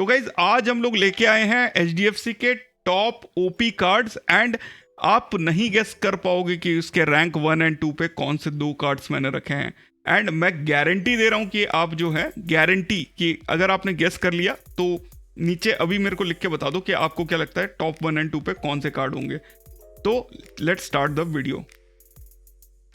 तो गाइज आज हम लोग लेके आए हैं एचडीएफसी के टॉप ओपी कार्ड्स एंड आप नहीं गेस कर पाओगे कि उसके रैंक 1 एंड 2 पे कौन से दो कार्ड्स मैंने रखे हैं। एंड मैं गारंटी दे रहा हूं कि आप जो है गारंटी कि अगर आपने गेस कर लिया तो नीचे अभी मेरे को लिख के बता दो कि आपको क्या लगता है टॉप 1 एंड 2 पे कौन से कार्ड होंगे। तो let's start the video.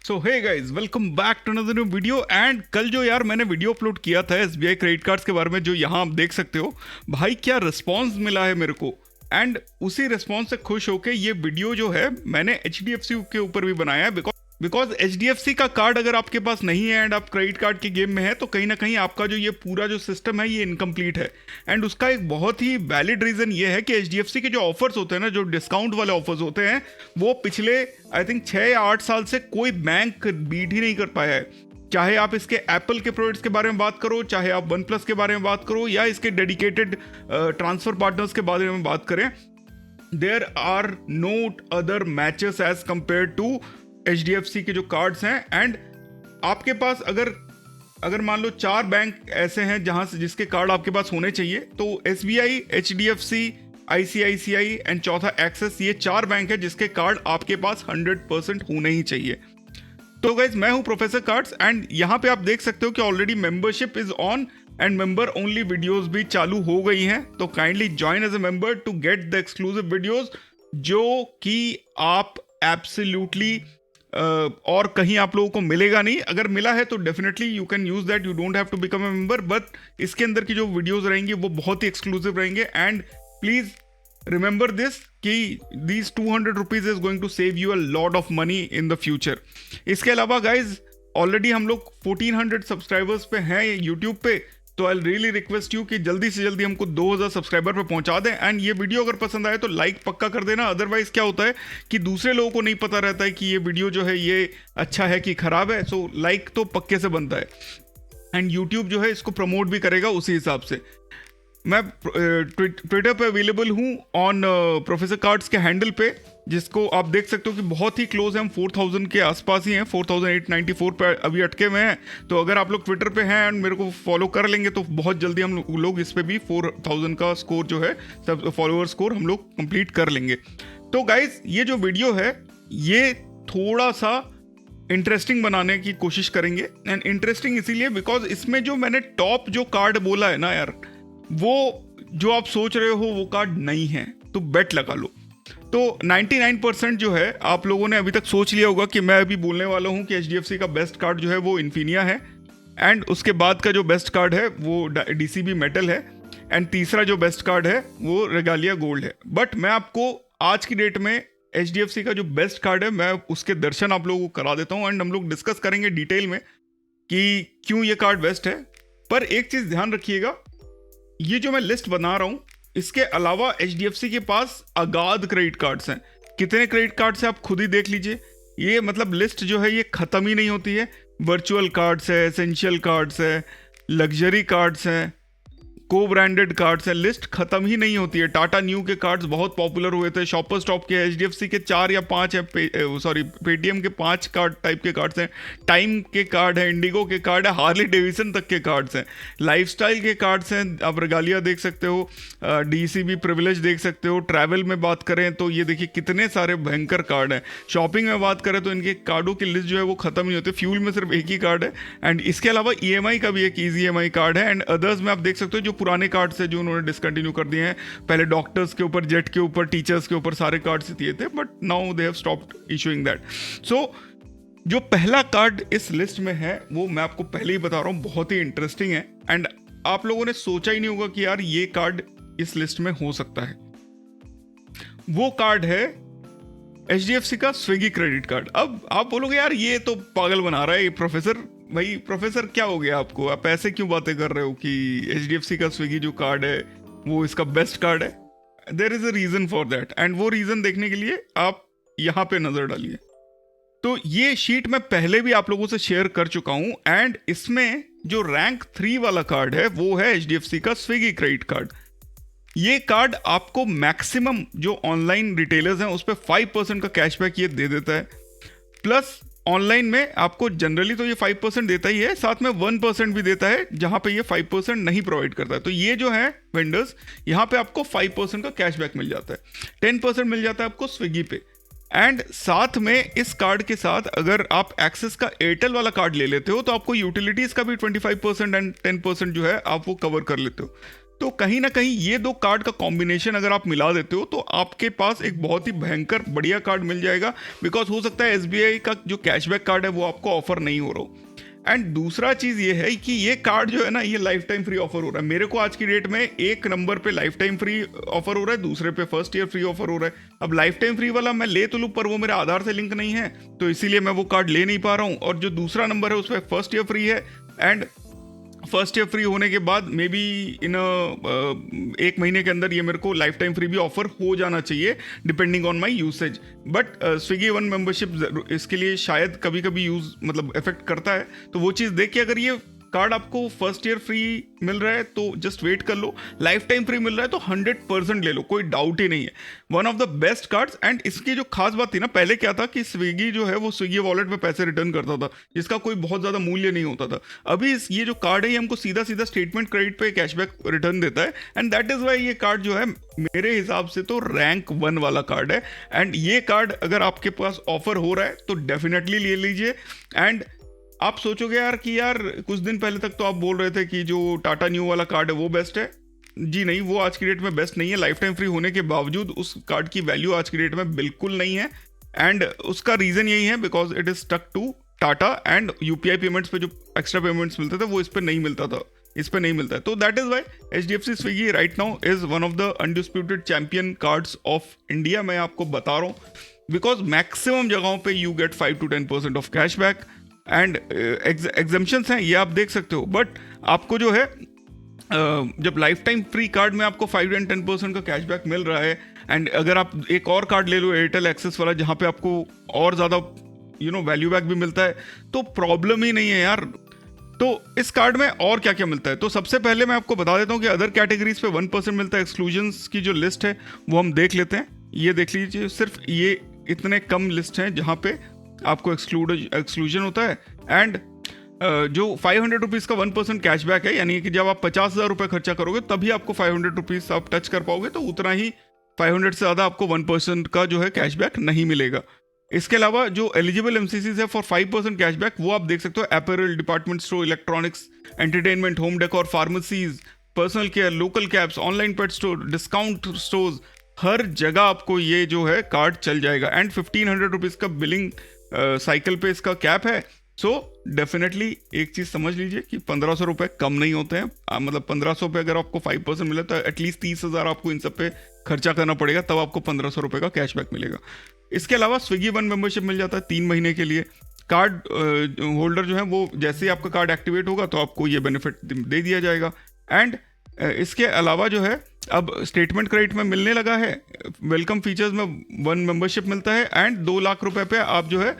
So hey guys, welcome back to another new video. And कल जो यार मैंने वीडियो अपलोड किया था एसबीआई क्रेडिट कार्ड्स के बारे में, जो यहाँ आप देख सकते हो, भाई क्या रिस्पॉन्स मिला है मेरे को। एंड उसी रिस्पॉन्स से खुश होके ये वीडियो जो है मैंने एचडीएफसी के ऊपर भी बनाया है। बिकॉज एचडीएफसी का कार्ड अगर आपके पास नहीं है एंड आप क्रेडिट कार्ड के गेम में है तो कहीं ना कहीं आपका जो ये पूरा जो सिस्टम है ये इनकम्प्लीट है। एंड उसका एक बहुत ही वैलिड रीजन ये है कि एचडीएफसी के जो ऑफर्स होते हैं ना, जो डिस्काउंट वाले ऑफर्स होते हैं, वो पिछले आई थिंक 6 या 8 साल से कोई बैंक बीट ही नहीं कर पाया है। चाहे आप इसके एप्पल के प्रोडक्ट्स के बारे में बात करो, चाहे आप वन प्लस के बारे में बात करो, या इसके डेडिकेटेड ट्रांसफर पार्टनर्स के बारे में बात करें, there are no other matches as compare to HDFC के जो कार्ड्स हैं। एंड आपके पास अगर मान लो 4 बैंक ऐसे हैं जहां से जिसके कार्ड आपके पास होने चाहिए, तो एसबीआई, एचडीएफसी, आईसीआईसीआई एंड चौथा एक्सिस, ये 4 बैंक है जिसके कार्ड आपके पास 100% होने ही चाहिए। तो गाइज मैं हूं प्रोफेसर कार्ड्स एंड यहाँ पे आप देख सकते हो कि already membership is on and member only videos भी चालू हो गई हैं। तो kindly join as a member to get the exclusive videos, जो कि आप एब्सोल्युटली और कहीं आप लोगों को मिलेगा नहीं। अगर मिला है तो definitely you can use that, you don't have to become a member, but इसके अंदर की जो वीडियोस रहेंगी वो बहुत ही एक्सक्लूसिव रहेंगे। एंड प्लीज रिमेंबर दिस कि these 200 rupees is going to save you a lot of money in the future. इसके अलावा गाइज ऑलरेडी हम लोग 1400 सब्सक्राइबर्स पे हैं यूट्यूब पे, तो आई रियली रिक्वेस्ट यू कि जल्दी से जल्दी हमको 2000 सब्सक्राइबर पे पहुंचा दें। एंड ये वीडियो अगर पसंद आए तो लाइक पक्का कर देना, अदरवाइज क्या होता है कि दूसरे लोगों को नहीं पता रहता है कि ये वीडियो जो है ये अच्छा है कि खराब है। सो लाइक तो पक्के से बनता है एंड यूट्यूब जो है इसको प्रमोट भी करेगा उसी हिसाब से। मैं ट्विटर पे अवेलेबल हूँ ऑन प्रोफेसर कार्ड्स के हैंडल पे, जिसको आप देख सकते हो कि बहुत ही क्लोज है, हम 4000 के आसपास ही हैं, 4894 पे अभी अटके हुए हैं। तो अगर आप लोग ट्विटर पे हैं एंड मेरे को फॉलो कर लेंगे तो बहुत जल्दी हम लोग इस पे भी 4000 का स्कोर जो है, सब फॉलोअर स्कोर हम लोग कंप्लीट कर लेंगे। तो गाइज ये जो वीडियो है ये थोड़ा सा इंटरेस्टिंग बनाने की कोशिश करेंगे। एंड इंटरेस्टिंग इसीलिए बिकॉज इसमें जो मैंने टॉप जो कार्ड बोला है ना यार, वो जो आप सोच रहे हो वो कार्ड नहीं है, तो बेट लगा लो। तो 99% जो है आप लोगों ने अभी तक सोच लिया होगा कि मैं अभी बोलने वाला हूं कि एचडीएफसी का बेस्ट कार्ड जो है वो इन्फिनिया है, एंड उसके बाद का जो बेस्ट कार्ड है वो डीसीबी मेटल है, एंड तीसरा जो बेस्ट कार्ड है वो रेगालिया गोल्ड है। बट मैं आपको आज की डेट में एचडीएफसी का जो बेस्ट कार्ड है मैं उसके दर्शन आप लोगों को करा देता हूँ एंड हम लोग डिस्कस करेंगे डिटेल में कि क्यों ये कार्ड बेस्ट है। पर एक चीज ध्यान रखिएगा, ये जो मैं लिस्ट बना रहा हूं इसके अलावा एचडीएफसी के पास अगाध क्रेडिट कार्ड्स हैं। कितने क्रेडिट कार्ड्स हैं आप खुद ही देख लीजिए। ये मतलब लिस्ट जो है ये खत्म ही नहीं होती है। वर्चुअल कार्ड्स है, एसेंशियल कार्ड्स है, लग्जरी कार्ड्स हैं, को ब्रांडेड कार्ड्स है, लिस्ट खत्म ही नहीं होती है। टाटा न्यू के कार्ड्स बहुत पॉपुलर हुए थे, शॉपर स्टॉप के, एचडीएफसी के 4 या 5 है, पेटीएम के 5 कार्ड टाइप के कार्ड्स हैं, टाइम के कार्ड है, इंडिगो के कार्ड है, हार्ली डेविसन तक के कार्ड्स हैं, लाइफस्टाइल के कार्ड्स हैं, आप रेगालिया देख सकते हो, डीसीबी प्रिविलेज देख सकते हो। ट्रैवल में बात करें तो ये देखिए कितने सारे भयंकर कार्ड हैं। शॉपिंग में बात करें तो इनके कार्डों की लिस्ट जो है वो खत्म नहीं होती। फ्यूल में सिर्फ एक ही कार्ड है, एंड इसके अलावा ईएमआई का भी एक ईजी ईएमआई कार्ड है, एंड अदर्स में आप देख सकते हो जो पुराने कार्ड से जो उन्होंने डिसकंटिन्यू कर दिए हैं। पहले डॉक्टर्स के ऊपर, जेट के ऊपर, टीचर्स के ऊपर सारे कार्ड्स दिए थे, but now they have stopped issuing that. So जो पहला कार्ड इस लिस्ट में है वो मैं आपको पहले ही बता रहा हूँ बहुत ही इंटरेस्टिंग है, एंड आप लोगों ने सोचा ही नहीं होगा कि यार ये कार्ड इस लिस्ट में हो सकता है। वो कार्ड है एचडीएफसी का स्विगी क्रेडिट कार्ड। अब आप बोलोगे यार ये तो पागल बना रहा है ये प्रोफेसर। भाई प्रोफेसर क्या हो गया आपको, आप ऐसे क्यों बातें कर रहे हो कि एचडीएफसी का स्विगी जो कार्ड है वो इसका बेस्ट कार्ड है। There is a reason for that, and वो रीजन देखने के लिए आप यहाँ पे नजर डालिए। तो ये शीट मैं पहले भी आप लोगों से शेयर कर चुका हूं, एंड इसमें जो रैंक 3 वाला कार्ड है वो है एचडीएफसी का स्विगी क्रेडिट कार्ड। ये कार्ड आपको मैक्सिमम जो ऑनलाइन रिटेलर्स हैं उस पर 5% का कैशबैक ये दे देता है, प्लस ऑनलाइन में आपको जनरली तो ये 5% देता ही है, साथ में 1% भी देता है जहां पे ये 5% नहीं प्रोवाइड करता है। तो ये जो है वेंडर्स, यहाँ पे आपको 5% का कैशबैक मिल जाता है, 10% मिल जाता है आपको स्विगी पे। एंड साथ में इस कार्ड के साथ अगर आप एक्सेस का एयरटेल वाला कार्ड ले लेते हो तो आपको यूटिलिटीज का भी 25% एंड 10% जो है आप वो कवर कर लेते हो। तो कहीं ना कहीं ये दो कार्ड का कॉम्बिनेशन अगर आप मिला देते हो तो आपके पास एक बहुत ही भयंकर बढ़िया कार्ड मिल जाएगा। बिकॉज हो सकता है एसबीआई का जो कैशबैक कार्ड है वो आपको ऑफर नहीं हो रहा हो। एंड दूसरा चीज ये है कि ये कार्ड जो है ना, ये लाइफ टाइम फ्री ऑफर हो रहा है। मेरे को आज की डेट में एक नंबर पे लाइफ टाइम फ्री ऑफर हो रहा है, दूसरे पे फर्स्ट ईयर फ्री ऑफर हो रहा है। अब लाइफ टाइम फ्री वाला मैं ले तो लूँ, पर वो मेरे आधार से लिंक नहीं है, तो इसीलिए मैं वो कार्ड ले नहीं पा रहा हूँ। और जो दूसरा नंबर है उस पर फर्स्ट ईयर फ्री है, एंड फर्स्ट ईयर फ्री होने के बाद मे बी इन एक महीने के अंदर ये मेरे को लाइफ टाइम फ्री भी ऑफर हो जाना चाहिए depending on my usage. But Swiggy one membership इसके लिए शायद कभी कभी यूज मतलब इफेक्ट करता है। तो वो चीज़ देख के अगर ये कार्ड आपको फर्स्ट ईयर फ्री मिल रहा है तो जस्ट वेट कर लो, लाइफ टाइम फ्री मिल रहा है तो 100% ले लो, कोई डाउट ही नहीं है। One of the best cards. And इसकी जो खास बात थी ना, पहले क्या था कि स्विगी जो है वो स्विगी वॉलेट में पैसे रिटर्न करता था, जिसका कोई बहुत ज़्यादा मूल्य नहीं होता था। अभी ये जो कार्ड है ये हमको सीधा सीधा स्टेटमेंट क्रेडिट पे कैशबैक रिटर्न देता है। एंड दैट इज़ वाई ये कार्ड जो है मेरे हिसाब से तो रैंक 1 वाला कार्ड है। एंड ये कार्ड अगर आपके पास ऑफर हो रहा है तो डेफिनेटली ले लीजिए। एंड आप सोचोगे यार कि यार कुछ दिन पहले तक तो आप बोल रहे थे कि जो टाटा न्यू वाला कार्ड है वो बेस्ट है। जी नहीं, वो आज की डेट में बेस्ट नहीं है। लाइफ टाइम फ्री होने के बावजूद उस कार्ड की वैल्यू आज की डेट में बिल्कुल नहीं है। एंड उसका रीज़न यही है because it is stuck to Tata, and UPI payments पे जो एक्स्ट्रा पेमेंट्स मिलते थे वो इस पर नहीं मिलता था, इस पर नहीं मिलता है। तो that is why HDFC Swiggy right now is one of the undisputed champion cards of India. मैं आपको बता रहा हूँ बिकॉज मैक्सिमम जगहों पे you get 5 to 10% off cashback and exemptions हैं, ये आप देख सकते हो। बट आपको जो है जब लाइफ टाइम फ्री कार्ड में आपको 5 and 10% का कैशबैक मिल रहा है, एंड अगर आप एक और कार्ड ले लो एयरटेल एक्सेस वाला जहाँ पे आपको और ज़्यादा वैल्यू बैक भी मिलता है, तो प्रॉब्लम ही नहीं है यार। तो इस कार्ड में और क्या क्या मिलता है, तो सबसे पहले मैं आपको बता देता हूँ कि अदर कैटेगरीज पे 1% मिलता है। एक्सक्लूजन्स की जो लिस्ट है वो हम देख लेते हैं, ये देख लीजिए। सिर्फ ये इतने कम लिस्ट हैं जहाँ पे आपको एक्सक्लूजन होता है। एंड जो 500 रुपीज़ का 1% कैशबैक है, यानी कि जब आप 50,000 रुपये खर्चा करोगे तभी आपको 500 रुपीज़ आप टच कर पाओगे, तो उतना ही 500 से ज़्यादा आपको 1% का जो है कैशबैक नहीं मिलेगा। इसके अलावा जो एलिजिबल MCCs है फॉर 5% कैशबैक वो आप देख सकते हो। Apparel, department store, electronics, entertainment, home decor, pharmacies, personal care, local cabs, online pet store, discount stores, हर जगह आपको ये जो है कार्ड चल जाएगा। एंड 1500 रुपीज़ का बिलिंग साइकिल पे इसका कैप है। सो डेफिनेटली एक चीज़ समझ लीजिए कि 1500 रुपये कम नहीं होते हैं। मतलब 1500 पे अगर आपको 5% मिले तो एटलीस्ट 30,000 आपको इन सब पे खर्चा करना पड़ेगा, तब आपको 1500 रुपये का कैशबैक मिलेगा। इसके अलावा स्विगी वन मेंबरशिप मिल जाता है 3 महीने के लिए। कार्ड होल्डर जो है वो जैसे ही आपका कार्ड एक्टिवेट होगा तो आपको ये बेनिफिट दे दिया जाएगा। एंड इसके अलावा जो है अब स्टेटमेंट क्रेडिट में मिलने लगा है, वेलकम फीचर्स में 1 मेंबरशिप मिलता है, एंड 2 लाख रुपए पे आप जो है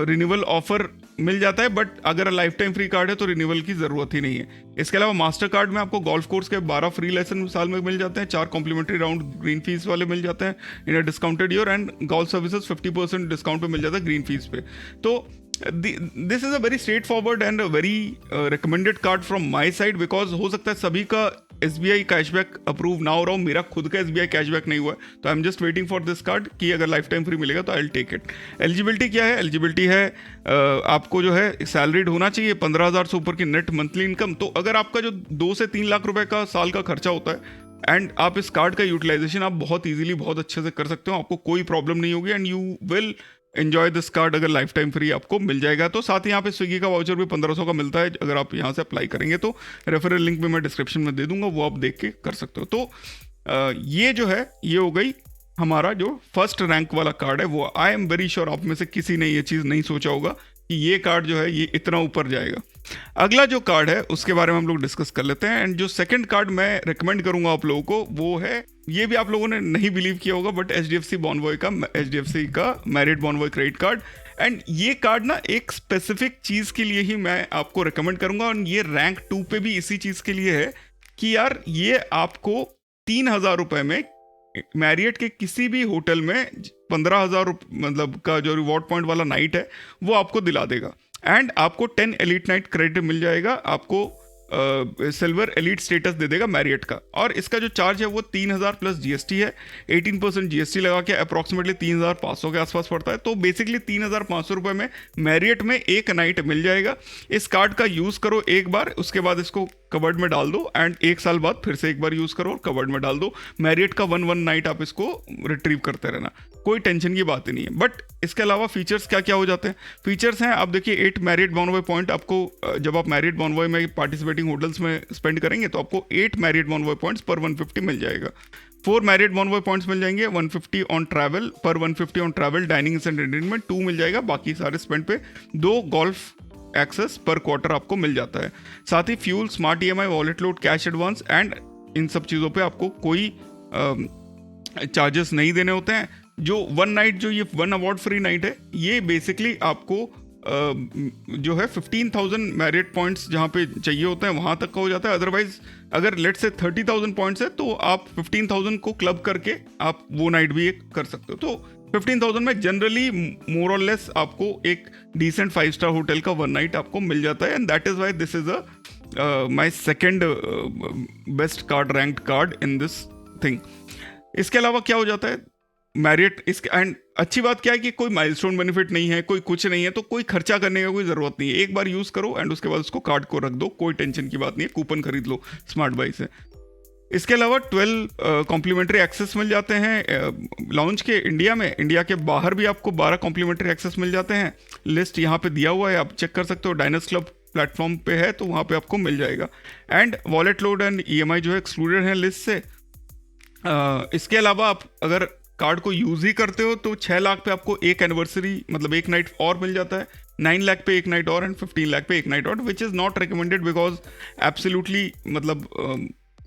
रिन्यूअल ऑफर मिल जाता है। बट अगर लाइफ टाइम फ्री कार्ड है तो रिन्यूअल की ज़रूरत ही नहीं है। इसके अलावा मास्टर कार्ड में आपको गोल्फ कोर्स के 12 फ्री लेसन साल में मिल जाते हैं, 4 कॉम्प्लीमेंट्री राउंड ग्रीन फीस वाले मिल जाते हैं in a discounted year, and golf services 50% discount पे मिल जाता है ग्रीन फीस पे। तो this is a very straightforward and a very recommended card from my side, because हो सकता है सभी का SBI कैशबैक अप्रूव ना हो रहा हूँ, मेरा खुद का SBI कैशबैक नहीं हुआ है, तो I am just waiting for this card कि अगर लाइफ टाइम फ्री मिलेगा तो I will take it. Eligibility क्या है? एलिजिबिलिटी है आपको जो है सैलरीड होना चाहिए, 15,000 से ऊपर की नेट मंथली इनकम। तो अगर आपका जो 2 से 3 लाख रुपए का साल का खर्चा होता है एंड आप इस कार्ड का यूटिलाइजेशन आप बहुत ईजिली बहुत अच्छे से कर सकते हो, आपको कोई प्रॉब्लम नहीं होगी, and you will enjoy this card अगर लाइफ टाइम फ्री आपको मिल जाएगा। तो साथ ही यहाँ पे स्विगी का वाउचर भी 1500 का मिलता है अगर आप यहाँ से अप्लाई करेंगे, तो रेफरल लिंक भी मैं डिस्क्रिप्शन में दे दूंगा, वो आप देख के कर सकते हो। तो ये जो है ये हो गई हमारा जो फर्स्ट रैंक वाला कार्ड है। वो आई एम वेरी श्योर आप में से किसी ने ये चीज़ नहीं सोचा होगा कि ये कार्ड जो है ये इतना ऊपर जाएगा। अगला जो कार्ड है उसके बारे में हम लोग डिस्कस कर लेते हैं। एंड जो सेकंड कार्ड मैं रिकमेंड करूंगा आप लोगों को वो है, ये भी आप लोगों ने नहीं बिलीव किया होगा, बट HDFC का married Bonvoy credit card. And ये कार्ड ना एक स्पेसिफिक चीज़ के लिए ही मैं आपको रिकमेंड करूंगा, और ये रैंक 2 पे भी इसी चीज़ के लिए है कि यार ये आपको 3,000 रुपये में मैरियट के किसी भी होटल में 15,000 मतलब का जो रिवॉर्ड पॉइंट वाला नाइट है वो आपको दिला देगा। एंड आपको 10 एलिट नाइट क्रेडिट मिल जाएगा, आपको सिल्वर एलिट स्टेटस दे देगा मैरियट का। और इसका जो चार्ज है वो 3,000 प्लस जीएसटी है, 18% जीएसटी लगा के अप्रॉक्सीमेटली 3,500 के आसपास पड़ता है। तो बेसिकली 3,500 रुपये में मैरियट में एक नाइट मिल जाएगा। इस कार्ड का यूज़ करो एक बार, उसके बाद इसको कबर्ड में डाल दो एंड एक साल बाद फिर से एक बार यूज़ करो और कबर्ड में डाल दो। मैरियट का वन नाइट आप इसको रिट्रीव करते रहना, कोई टेंशन की बात ही नहीं है। बट इसके अलावा फीचर्स क्या क्या हो जाते हैं? फीचर्स हैं, आप देखिए 8 मैरियट बॉनवॉय पॉइंट आपको जब आप मैरियट बॉनवॉय में पार्टिसिपेटिंग होटल्स में स्पेंड करेंगे तो आपको 8 मैरियट बॉनवॉय पॉइंट्स पर 150 मिल जाएगा। 4 मैरियट बॉनवॉय पॉइंट्स मिल जाएंगे 150 ऑन ट्रैवल पर 150 on travel dining and entertainment 2 मिल जाएगा, बाकी सारे स्पेंड पे 2 गोल्फ एक्सेस पर क्वार्टर आपको मिल जाता है। साथ ही fuel, smart EMI, wallet load, cash advance and इन सब चीज़ों पे आपको कोई चार्जेस नहीं देने होते हैं। जो वन नाइट, जो ये 1 अवार्ड फ्री नाइट है, ये बेसिकली आपको जो है 15,000 मैरिट पॉइंट्स जहाँ पे चाहिए होते हैं वहाँ तक का हो जाता है। अदरवाइज अगर लेट से 30,000 पॉइंट्स है तो आप 15,000 को क्लब करके आप वो नाइट भी एक कर सकते हो। तो 15,000 में जनरली मोर और लेस आपको एक डिसेंट 5 स्टार होटल का वन नाइट आपको मिल जाता है। And that is why this is my second best card, ranked card in this thing. इसके अलावा क्या हो जाता है मैरियट, इसके एंड अच्छी बात क्या है कि कोई माइलस्टोन बेनिफिट नहीं है, कोई कुछ नहीं है, तो कोई खर्चा करने का कोई ज़रूरत नहीं है। एक बार यूज़ करो एंड उसके बाद उसको कार्ड को रख दो, कोई टेंशन की बात नहीं है। कूपन खरीद लो स्मार्ट बाई से। इसके अलावा 12 कॉम्प्लीमेंट्री एक्सेस मिल जाते हैं लॉन्च के। इंडिया के बाहर भी आपको 12 कॉम्प्लीमेंट्री एक्सेस मिल जाते हैं। लिस्ट यहाँ पे दिया हुआ है, आप चेक कर सकते हो। डायनस क्लब प्लेटफॉर्म पे है तो वहाँ पे आपको मिल जाएगा। And wallet load and EMI जो है एक्सक्लूडेड है लिस्ट से। इसके अलावा आप अगर कार्ड को यूज़ ही करते हो तो 6 लाख पे आपको एक एनिवर्सरी मतलब एक नाइट और मिल जाता है, 9 लाख पे एक नाइट और एंड 15 लाख पे एक नाइट और, which is not recommended because absolutely मतलब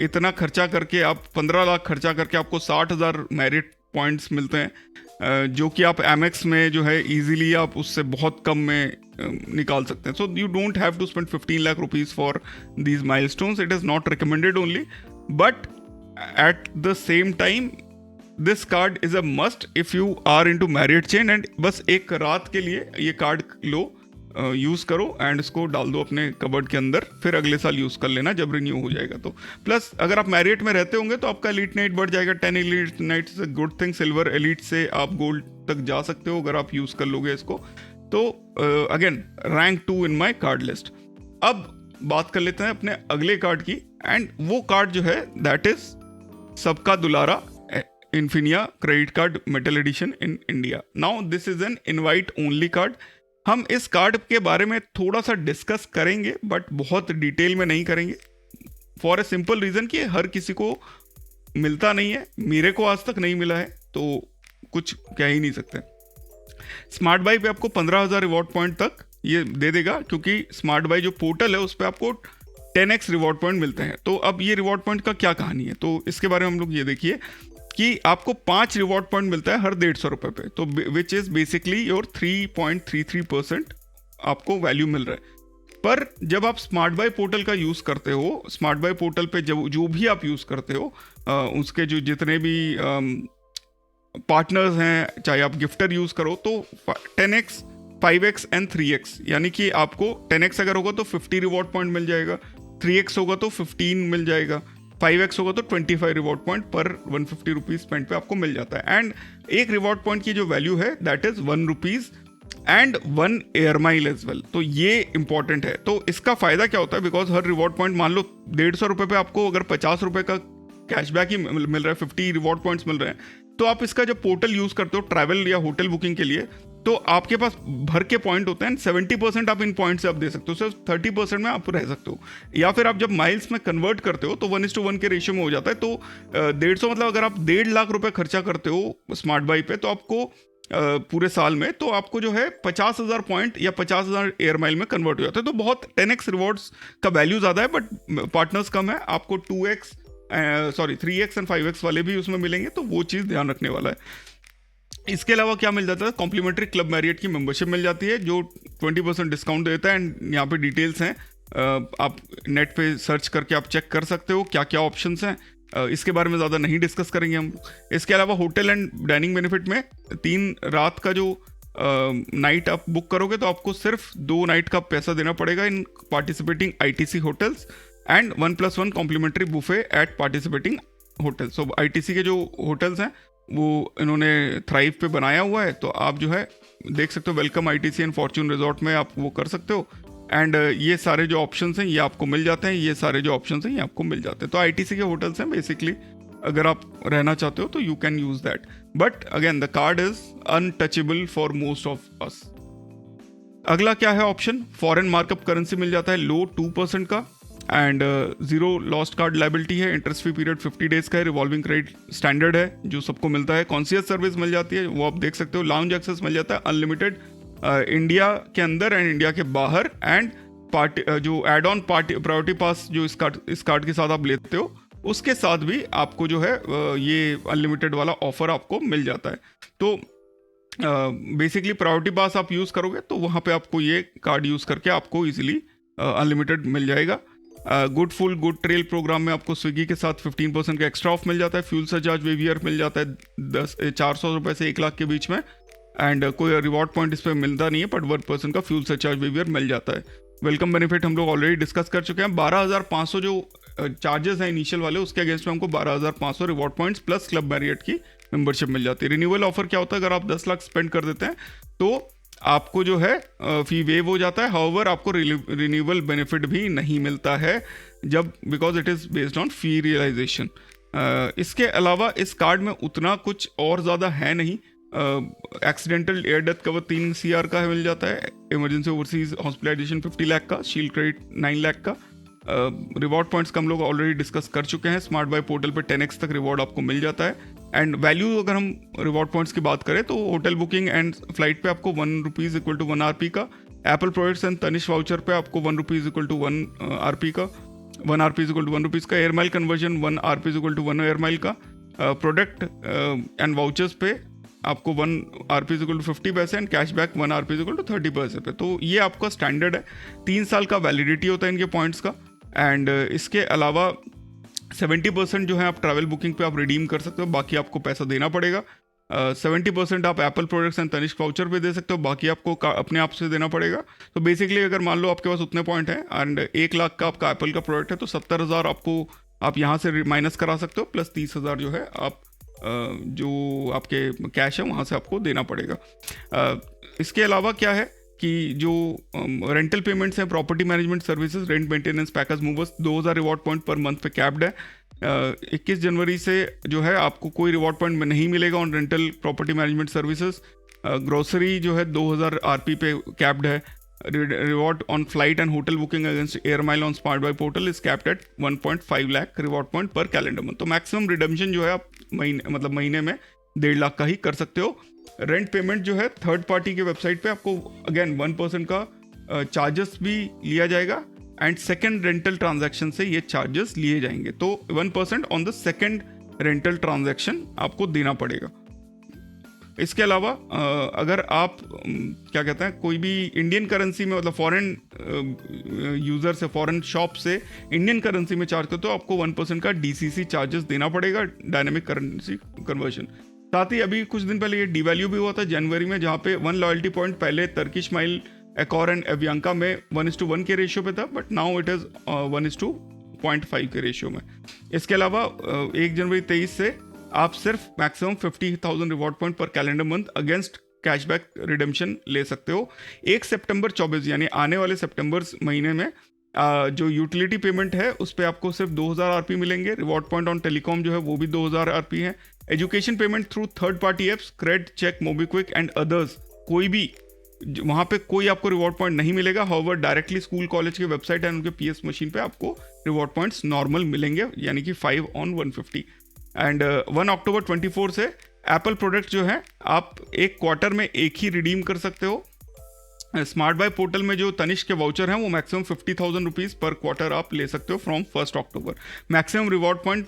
इतना खर्चा करके आप 15 लाख खर्चा करके आपको 60,000 मैरिट पॉइंट्स मिलते हैं जो कि आप एमएक्स में जो है इजीली आप उससे बहुत कम में निकाल सकते हैं। So you don't have to spend 15 lakh rupees for these milestones, it is not recommended only. But at the same time this card is a must if you are into Marriott chain. And बस एक रात के लिए ये card लो, use करो and इसको डाल दो अपने कबर्ड के अंदर, फिर अगले साल यूज़ कर लेना जब रिन्यू हो जाएगा तो। प्लस अगर आप मैरियट में रहते होंगे तो आपका एलीट नाइट बढ़ जाएगा, 10 elite night is a good thing. Silver elite से आप गोल्ड तक जा सकते हो अगर आप यूज़ कर लोगे इसको। तो again rank 2 in my card list. अब बात कर लेते हैं अपने अगले कार्ड की, एंड वो कार्ड जो है दैट इज सबका दुलारा Infinia credit card metal edition in India. Now this is an invite only card. हम इस कार्ड के बारे में थोड़ा सा डिस्कस करेंगे बट बहुत डिटेल में नहीं करेंगे, फॉर ए सिंपल रीज़न कि हर किसी को मिलता नहीं है। मेरे को आज तक नहीं मिला है तो कुछ कह ही नहीं सकते। स्मार्ट बाई पे आपको 15,000 रिवॉर्ड पॉइंट तक ये दे देगा, क्योंकि स्मार्ट बाई जो पोर्टल है उस पर आपको 10x रिवॉर्ड पॉइंट मिलते हैं। तो अब ये रिवॉर्ड पॉइंट का क्या कहानी है, तो इसके बारे में हम लोग ये देखिए कि आपको 5 रिवॉर्ड पॉइंट मिलता है हर 150 रुपये पे, तो विच इज़ बेसिकली योर 3.33% आपको वैल्यू मिल रहा है। पर जब आप स्मार्ट बाई पोर्टल का यूज़ करते हो, स्मार्ट बाई पोर्टल पे जो भी आप यूज़ करते हो उसके जो जितने भी पार्टनर्स हैं, चाहे आप गिफ्टर यूज़ करो, तो 10x 5x एंड 3x, यानी कि आपको 10x अगर होगा तो 50 रिवॉर्ड पॉइंट मिल जाएगा, 3x होगा तो 15 मिल जाएगा, 5x होगा तो 25 रिवॉर्ड पॉइंट पर 150 रुपीज़ स्पेंड पे आपको मिल जाता है। एंड एक रिवॉर्ड पॉइंट की जो वैल्यू है that is 1 rupees and 1 air mile as well. तो ये इंपॉर्टेंट है। तो इसका फ़ायदा क्या होता है, बिकॉज हर रिवॉर्ड पॉइंट मान लो 150 रुपये पे आपको अगर 50 रुपये का कैशबैक ही मिल रहा है, 50 रिवॉर्ड पॉइंट्स मिल रहे हैं, तो आप इसका जब पोर्टल यूज़ करते हो ट्रैवल या होटल बुकिंग के लिए, तो आपके पास भर के पॉइंट होते हैं। 70% आप इन पॉइंट से आप दे सकते हो, सिर्फ 30% में आप रह सकते हो। या फिर आप जब माइल्स में कन्वर्ट करते हो तो 1:1 के रेशियो में हो जाता है। तो 150 मतलब अगर आप 1.5 लाख रुपए खर्चा करते हो स्मार्ट बाई पे, तो आपको पूरे साल में तो आपको जो है 50,000 पॉइंट या 50,000 एयर माइल में कन्वर्ट हो जाता है। तो बहुत 10x रिवॉर्ड्स का वैल्यू ज़्यादा है, बट पार्टनर्स कम है। आपको 2x 3x एंड 5x वाले भी उसमें मिलेंगे, तो वो चीज़ ध्यान रखने वाला है। इसके अलावा क्या मिल जाता है, कॉम्प्लीमेंट्री क्लब मैरियट की मेंबरशिप मिल जाती है जो 20% डिस्काउंट देता है। एंड यहाँ पे डिटेल्स हैं, आप नेट पे सर्च करके आप चेक कर सकते हो क्या क्या ऑप्शंस हैं। इसके बारे में ज़्यादा नहीं डिस्कस करेंगे हम। इसके अलावा होटल एंड डाइनिंग बेनिफिट में 3 रात का जो नाइट आप बुक करोगे तो आपको सिर्फ 2 नाइट का पैसा देना पड़ेगा in participating ITC hotels and 1+1 complimentary buffet at participating hotel. So ITC के जो होटल्स हैं वो इन्होंने थ्राइव पे बनाया हुआ है, तो आप जो है देख सकते हो, welcome ITC and Fortune resort में आप वो कर सकते हो। एंड ये सारे जो ऑप्शंस हैं ये आपको मिल जाते हैं, ये सारे जो ऑप्शंस हैं ये आपको मिल जाते हैं। तो आईटीसी के होटल्स हैं बेसिकली, अगर आप रहना चाहते हो तो you can use that, but again the card is untouchable for most of us. अगला क्या है ऑप्शन, फॉरेन मार्कअप करेंसी मिल जाता है लो 2% का, एंड 0 लॉस्ट कार्ड लाइबिलिटी है, इंटरेस्ट फ्री पीरियड 50 डेज का है, रिवॉल्विंग क्रेडिट स्टैंडर्ड है जो सबको मिलता है, कॉन्शियस सर्विस मिल जाती है वो आप देख सकते हो, लाउंज एक्सेस मिल जाता है अनलिमिटेड इंडिया के अंदर एंड इंडिया के बाहर, एंड पार्टी जो एड ऑन पार्टी प्रायोरिटी पास जो इस कार्ड के साथ आप लेते हो उसके साथ भी आपको जो है ये अनलिमिटेड वाला ऑफर आपको मिल जाता है। तो बेसिकली प्रायोरिटी पास आप यूज़ करोगे तो वहाँ पे आपको ये कार्ड यूज़ करके आपको इजीली अनलिमिटेड मिल जाएगा। Good full good trail program में आपको स्विगी के साथ 15% का एक्स्ट्रा ऑफ मिल जाता है, फ्यूल सरचार्ज वेवियर मिल जाता है 400 रुपये से 1 लाख के बीच में, एंड कोई रिवॉर्ड पॉइंट इस पर मिलता नहीं है, बट 1% का फ्यूल सरचार्ज वेवियर मिल जाता है। वेलकम बेनिफिट हम लोग ऑलरेडी डिस्कस कर चुके हैं। 12,500 जो चार्जेस हैं इनिशियल वाले, उसके अगेंस्ट में हमको 12,500 reward points plus club Marriott की मेंबरशिप मिल जाती है। रिन्यूअल ऑफर क्या होता है, अगर आप 10 लाख स्पेंड कर देते हैं तो आपको जो है फी वेव हो जाता है, हाउएवर आपको रिन्यूअल बेनिफिट भी नहीं मिलता है जब, because it is based on fee realization. इसके अलावा इस कार्ड में उतना कुछ और ज़्यादा है नहीं। Accidental air death cover 3 CR का मिल जाता है, इमरजेंसी ओवरसीज हॉस्पिटलाइजेशन 50 लाख का, शील्ड क्रेडिट 9 लाख का। रिवॉर्ड पॉइंट्स का हम लोग ऑलरेडी डिस्कस कर चुके हैं, स्मार्ट बाय पोर्टल पे 10x तक रिवॉर्ड आपको मिल जाता है। एंड वैल्यू अगर हम रिवॉर्ड पॉइंट्स की बात करें तो होटल बुकिंग एंड फ्लाइट पे आपको 1 रुपीज़ इक्वल टू 1 RP का, Apple products and Tanishq voucher पे आपको 1 रुपीज़ इक्वल टू 1 RP का, 1 RP इक्वल टू 1 रुपीज़ का, air mile conversion 1 RP equal to 1 air mile का, प्रोडक्ट एंड वाउचर्स पे आपको 1 RP इक्वल टू 50 पैसे and cashback 1 RP equal to 30 पैसे पे। तो ये आपका स्टैंडर्ड है, 3 साल का वैलिडिटी होता है इनके पॉइंट्स का। एंड इसके अलावा 70% जो है आप ट्रैवल बुकिंग पे आप रिडीम कर सकते हो, बाकी आपको पैसा देना पड़ेगा। 70% आप Apple products and Tanishq voucher पे दे सकते हो, बाकी आपको अपने आप से देना पड़ेगा। तो बेसिकली अगर मान लो आपके पास उतने पॉइंट हैं एंड 1 लाख का आपका एप्पल का प्रोडक्ट है तो 70,000 आपको आप यहाँ से माइनस करा सकते हो, प्लस 30,000 जो है आप जो आपके कैश है वहाँ से आपको देना पड़ेगा। इसके अलावा क्या है कि जो रेंटल पेमेंट्स हैं, property management services, rent maintenance, package movers, 2000 reward point per month पे कैप्ड है। 21 जनवरी से जो है आपको कोई रिवॉर्ड पॉइंट में नहीं मिलेगा on rental property management services. Grocery जो है 2000 RP पे कैप्ड है। Reward on flight and hotel booking against air mile on smart buy portal is capped at 1.5 lakh reward point per calendar month. तो maximum redemption जो है आप महीने में 1.5 लाख का ही कर सकते हो। रेंट पेमेंट जो है थर्ड पार्टी के वेबसाइट पे आपको अगेन 1% का चार्जेस भी लिया जाएगा एंड सेकेंड रेंटल ट्रांजैक्शन से ये चार्जेस लिए जाएंगे। तो 1% on the second rental transaction आपको देना पड़ेगा। इसके अलावा अगर आप क्या कहते हैं कोई भी इंडियन करेंसी में, मतलब फॉरेन यूज़र से, फॉरेन शॉप से इंडियन करेंसी में चार्ज करते हो तो आपको 1% का DCC चार्जेस देना पड़ेगा, डायनेमिक करेंसी कन्वर्जन। साथ ही अभी कुछ दिन पहले ये डिवैल्यू भी हुआ था जनवरी में, जहाँ पे 1 लॉयल्टी पॉइंट पहले टर्किश माइल, एकॉर एंड एवियांका में 1:1 के रेशियो पे था, बट नाउ इट इज़ 1:0.5 के रेशियो में। इसके अलावा 1 जनवरी 23 से आप सिर्फ maximum 50,000 reward point per calendar month against cashback redemption ले सकते हो। 1 सितंबर 24 यानी आने वाले सितंबर महीने में जो यूटिलिटी पेमेंट है उस पर आपको सिर्फ 2000 RP मिलेंगे। रिवॉर्ड पॉइंट ऑन टेलीकॉम जो है वो भी 2000 RP है। Education payment through third party apps, Cred, check, MobiKwik and others, कोई भी वहाँ पे कोई आपको रिवॉर्ड पॉइंट नहीं मिलेगा। हाउएवर डायरेक्टली स्कूल कॉलेज के वेबसाइट एंड उनके PS मशीन पे आपको रिवॉर्ड पॉइंट्स नॉर्मल मिलेंगे, यानी कि 5 on 150। एंड 1 अक्टूबर 24 से एप्पल प्रोडक्ट जो है आप एक क्वार्टर में एक ही रिडीम कर सकते हो। स्मार्ट बाय पोर्टल में जो तनिष्क के वाउचर हैं वो मैक्सिमम 50,000 रुपीज़ पर क्वार्टर आप ले सकते हो from 1 October. Maximum reward point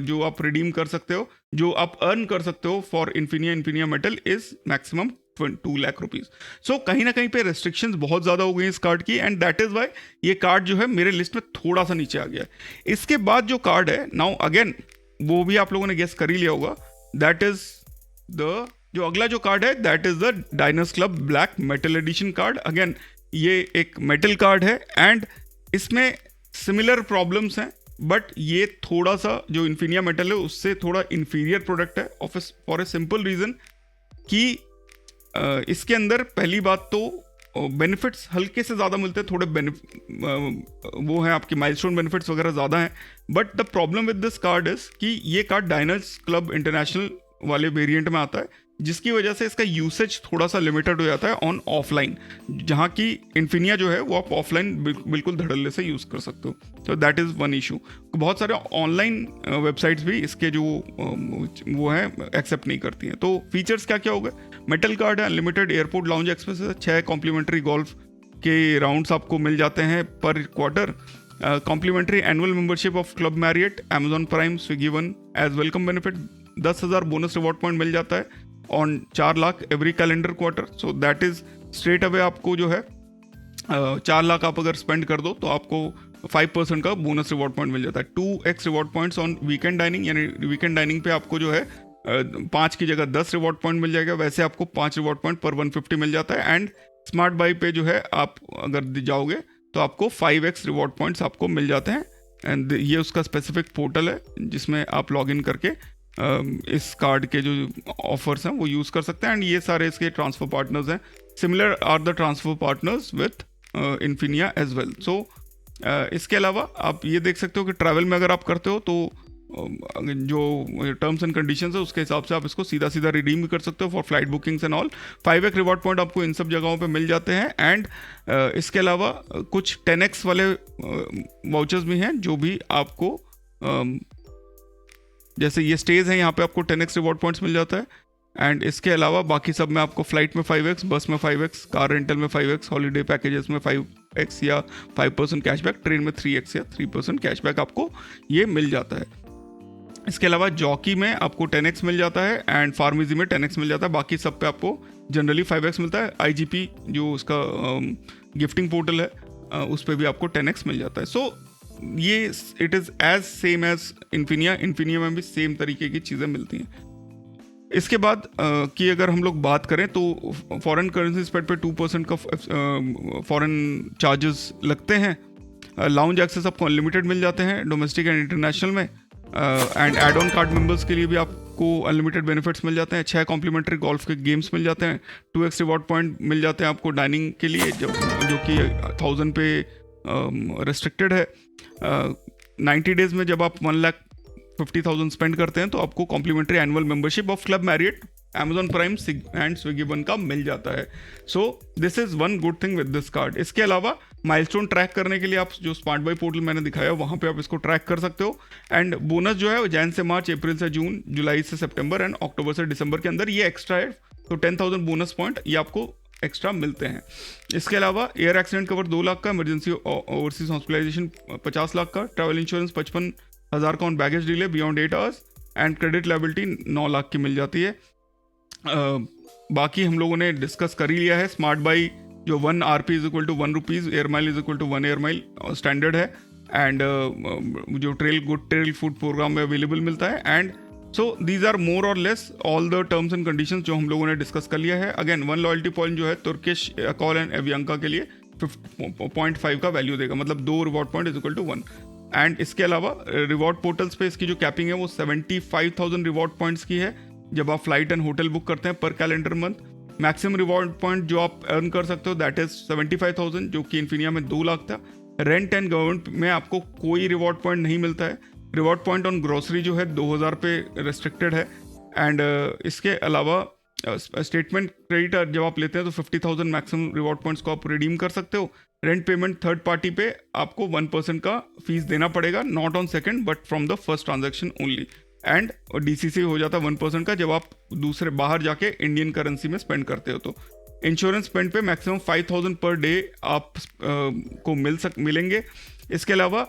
जो आप रिडीम कर सकते हो, जो आप अर्न कर सकते हो for infinia metal is maximum 2 lakh rupees. So कहीं ना कहीं पे रेस्ट्रिक्शंस बहुत ज़्यादा हो गई इस कार्ड की, एंड दैट इज़ वाई ये कार्ड जो है मेरे लिस्ट में थोड़ा सा नीचे आ गया है। इसके बाद जो कार्ड है, नाउ अगेन वो भी आप लोगों ने गेस कर ही लिया होगा, दैट इज द जो अगला जो कार्ड है that is the Diners Club black metal edition card. Again ये एक मेटल कार्ड है एंड इसमें सिमिलर प्रॉब्लम्स हैं, बट ये थोड़ा सा जो इन्फिनिया मेटल है उससे थोड़ा इन्फीरियर प्रोडक्ट है फॉर ए सिंपल रीजन कि इसके अंदर पहली बात तो बेनिफिट्स हल्के से ज़्यादा मिलते हैं, थोड़े वो हैं आपके माइलस्टोन बेनिफिट्स वगैरह ज़्यादा हैं। But the problem with this card is कि ये कार्ड डायनर्स क्लब इंटरनेशनल वाले वेरिएंट में आता है, जिसकी वजह से इसका यूसेज थोड़ा सा लिमिटेड हो जाता है ऑन ऑफलाइन, जहाँ की इन्फिनिया जो है वो आप ऑफलाइन बिल्कुल धड़ल्ले से यूज़ कर सकते हो। तो दैट इज़ वन इशू। बहुत सारे ऑनलाइन वेबसाइट्स भी इसके जो वो है एक्सेप्ट नहीं करती हैं। तो फीचर्स क्या क्या हो गए, मेटल कार्ड है, अनलिमिटेड एयरपोर्ट लाउंज एक्सप्रेस है, 6 कॉम्प्लीमेंट्री गोल्फ के राउंड्स आपको मिल जाते हैं per quarter, complimentary annual membership of club Marriott, Amazon Prime, Swiggy one as welcome benefit, 10,000 bonus reward point मिल जाता है on 4 lakh every calendar quarter. So that is straight away आपको जो है 4 लाख आप अगर स्पेंड कर दो तो आपको 5% का बोनस रिवॉर्ड पॉइंट मिल जाता है। 2x reward points on weekend dining, यानी वीकेंड डाइनिंग पे आपको जो है 5 की जगह 10 रिवॉर्ड पॉइंट मिल जाएगा, वैसे आपको 5 रिवॉर्ड पॉइंट पर 150 मिल जाता है। एंड स्मार्ट बाई पे जो है आप अगर जाओगे तो आपको 5x रिवॉर्ड पॉइंट्स आपको मिल जाते हैं। एंड ये उसका स्पेसिफिक पोर्टल है जिसमें आप लॉग इन करके इस कार्ड के जो ऑफर्स हैं वो यूज़ कर सकते हैं। एंड ये सारे इसके ट्रांसफर पार्टनर्स हैं, similar are the transfer partners with Infinia as well. So इसके अलावा आप ये देख सकते हो कि ट्रैवल में अगर आप करते हो तो जो टर्म्स एंड कंडीशंस है उसके हिसाब से आप इसको सीधा सीधा रिडीम भी कर सकते हो for flight bookings and all. 5x reward point आपको इन सब जगहों पे मिल जाते हैं। एंड इसके अलावा कुछ 10x वाले वाउचर्स भी हैं जो भी आपको जैसे ये स्टेज है यहाँ पे आपको 10x रिवॉर्ड पॉइंट्स मिल जाता है। एंड इसके अलावा बाकी सब में आपको फ्लाइट में 5x, बस में 5x, कार रेंटल में 5x, हॉलीडे पैकेजेस में 5x या 5% कैशबैक, ट्रेन में 3x या 3% कैशबैक आपको ये मिल जाता है। इसके अलावा जॉकी में आपको 10x मिल जाता है एंड फार्मेसी में 10x मिल जाता है, बाकी सब पे आपको जनरली 5x मिलता है। IGP जो उसका गिफ्टिंग पोर्टल है उस पर भी आपको 10x मिल जाता है। सो ये it is as same as Infinia में भी सेम तरीके की चीज़ें मिलती हैं। इसके बाद की अगर हम लोग बात करें तो फॉरेन करेंसी स्पेड पे 2% का फॉरेन चार्जेस लगते हैं। लाउंज एक्सेस आपको अनलिमिटेड मिल जाते हैं डोमेस्टिक एंड इंटरनेशनल में। And add on card members के लिए भी आपको अनलिमिटेड बेनिफिट्स मिल जाते हैं। 6 कॉम्प्लीमेंट्री गोल्फ के गेम्स मिल जाते हैं। 2x रिवॉर्ड पॉइंट मिल जाते हैं आपको डाइनिंग के लिए जो कि 1000 पे रेस्ट्रिक्टेड है। 90 डेज में जब आप 1,50,000 स्पेंड करते हैं तो आपको complimentary annual membership of club Marriott, Amazon Prime and Swiggy one का मिल जाता है। So this is one good thing with this card. इसके अलावा माइलस्टोन ट्रैक करने के लिए आप जो स्मार्ट बाई पोर्टल मैंने दिखाया वहाँ पे आप इसको ट्रैक कर सकते हो। एंड बोनस जो है जैन से मार्च, अप्रैल से जून, जुलाई से सितंबर एंड अक्टूबर से दिसंबर के अंदर ये एक्स्ट्रा है। तो 10,000 बोनस पॉइंट ये आपको एक्स्ट्रा मिलते हैं। इसके अलावा एयर एक्सीडेंट कवर 2 लाख का, इमरजेंसी ओवरसीज हॉस्पिटलाइजेशन 50 लाख का, ट्रैवल इंश्योरेंस 55,000 का on baggage delay beyond 8 hours and credit liability 9 lakh की मिल जाती है। बाकी हम लोगों ने डिस्कस कर ही लिया है। स्मार्ट बाई जो 1 RP is equal to 1 rupees, air mile is equal to 1 air mile standard है। एंड जो गुड ट्रेल फूड प्रोग्राम में अवेलेबल मिलता है। And so these are more और less all the terms and conditions जो हम लोगों ने डिस्कस कर लिया है। अगेन 1 लॉयल्टी पॉइंट जो है तुर्किश अकॉल एंड एवियांका के लिए 0.5 का वैल्यू देगा, मतलब 2 reward point is equal to 1। And इसके अलावा रिवॉर्ड पोर्टल्स पे इसकी जो कैपिंग है वो 75,000 रिवॉर्ड पॉइंट्स की है जब आप फ्लाइट एंड होटल बुक करते हैं पर calendar month. Maximum reward point जो आप अर्न कर सकते हो दैट इज 75,000, जो कि इन्फिनिया में 2 लाख था। रेंट एंड गवर्नमेंट में आपको कोई रिवॉर्ड पॉइंट नहीं मिलता है। रिवॉर्ड पॉइंट ऑन ग्रोसरी जो है 2,000 पे रेस्ट्रिक्टेड है। एंड इसके अलावा स्टेटमेंट क्रेडिट जब आप लेते हैं तो 50,000 मैक्सिमम रिवॉर्ड पॉइंट्स को आप रिडीम कर सकते हो। रेंट पेमेंट थर्ड पार्टी पे आपको 1% का फीस देना पड़ेगा, not on second but from the first transaction only. And DCC हो जाता है 1% का जब आप दूसरे बाहर जाके इंडियन करेंसी में स्पेंड करते हो। तो इंश्योरेंस स्पेंड पे मैक्सिमम 5,000 पर डे आप को मिलेंगे। इसके अलावा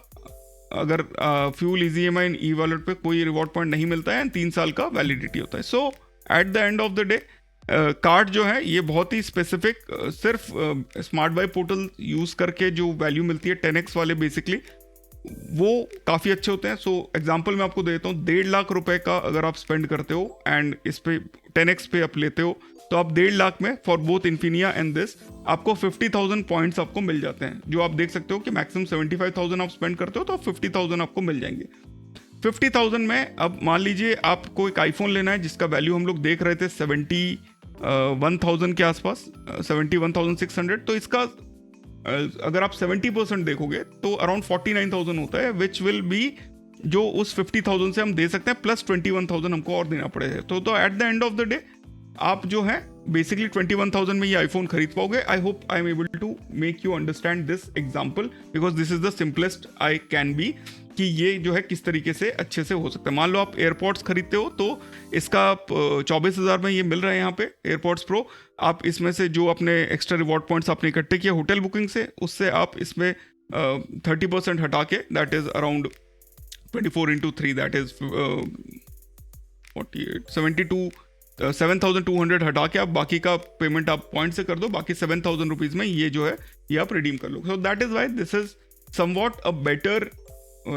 अगर fuel, easy EMI and e wallet पे कोई रिवॉर्ड पॉइंट नहीं मिलता है एंड 3 साल का वैलिडिटी होता है। So at the end of the day card जो है ये बहुत ही स्पेसिफिक सिर्फ स्मार्ट बाई पोर्टल यूज़ करके जो वैल्यू मिलती है 10x वाले बेसिकली वो काफ़ी अच्छे होते हैं। सो एग्जांपल मैं आपको देता हूँ, 1.5 लाख रुपए का अगर आप स्पेंड करते हो एंड इस पे 10x पे आप लेते हो, तो आप 1.5 लाख में for both Infinia and this आपको 50,000 पॉइंट्स आपको मिल जाते हैं, जो आप देख सकते हो कि मैक्सिमम 75,000 आप स्पेंड करते हो तो 50,000 आपको मिल जाएंगे। 50,000 में अब मान लीजिए आपको एक आईफोन लेना है जिसका वैल्यू हम लोग देख रहे थे 71,000 के आसपास, 71,600। तो इसका अगर आप 70% देखोगे तो अराउंड 49,000 होता है, विच विल बी जो उस 50,000 से हम दे सकते हैं, प्लस 21,000 हमको और देना पड़ेगा। तो eight the end of the day आप जो है बेसिकली 21,000 में ये आईफोन खरीद पाओगे। I hope I am able to make you understand this example, because this is the simplest I can be, कि ये जो है किस तरीके से अच्छे से हो सकता है। मान लो आप एयरपॉड्स खरीदते हो तो इसका 24,000 में ये मिल रहा है यहाँ पे एयरपॉड्स प्रो। आप इसमें से जो अपने एक्स्ट्रा रिवॉर्ड पॉइंट्स आपने इकट्ठे किए होटल बुकिंग से, उससे आप इसमें 30% हटा के, that is around 24 into 3, that is 48 72 7,200 हटा के आप बाकी का पेमेंट आप पॉइंट से कर दो, बाकी 7,000 रुपीज में ये जो है ये आप रिडीम कर लो। So that is why this is somewhat a better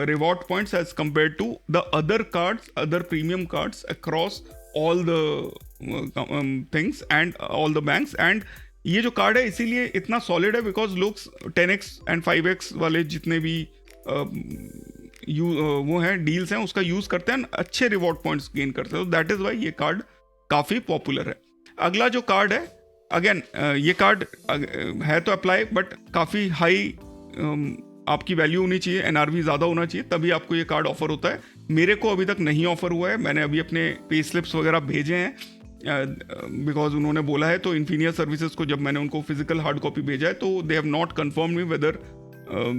reward points as compared to the other cards, other premium cards across all the things and all the banks। and ये जो कार्ड है इसीलिए इतना solid है because लोग 10x and 5x वाले जितने भी वो हैं डील्स हैं उसका यूज करते हैं, अच्छे रिवॉर्ड पॉइंट्स गेन करते हैं। दैट इज वाई ये कार्ड काफी पॉपुलर है। अगला जो कार्ड है, अगेन ये कार्ड है तो अप्लाई, बट काफी हाई आपकी वैल्यू होनी चाहिए, एनआरवी ज़्यादा होना चाहिए, तभी आपको ये कार्ड ऑफर होता है। मेरे को अभी तक नहीं ऑफर हुआ है, मैंने अभी अपने पे स्लिप्स वगैरह भेजे हैं बिकॉज उन्होंने बोला है। तो इन्फिनिया सर्विसेज को जब मैंने उनको फिजिकल हार्ड कॉपी भेजा है तो they have not confirm me whether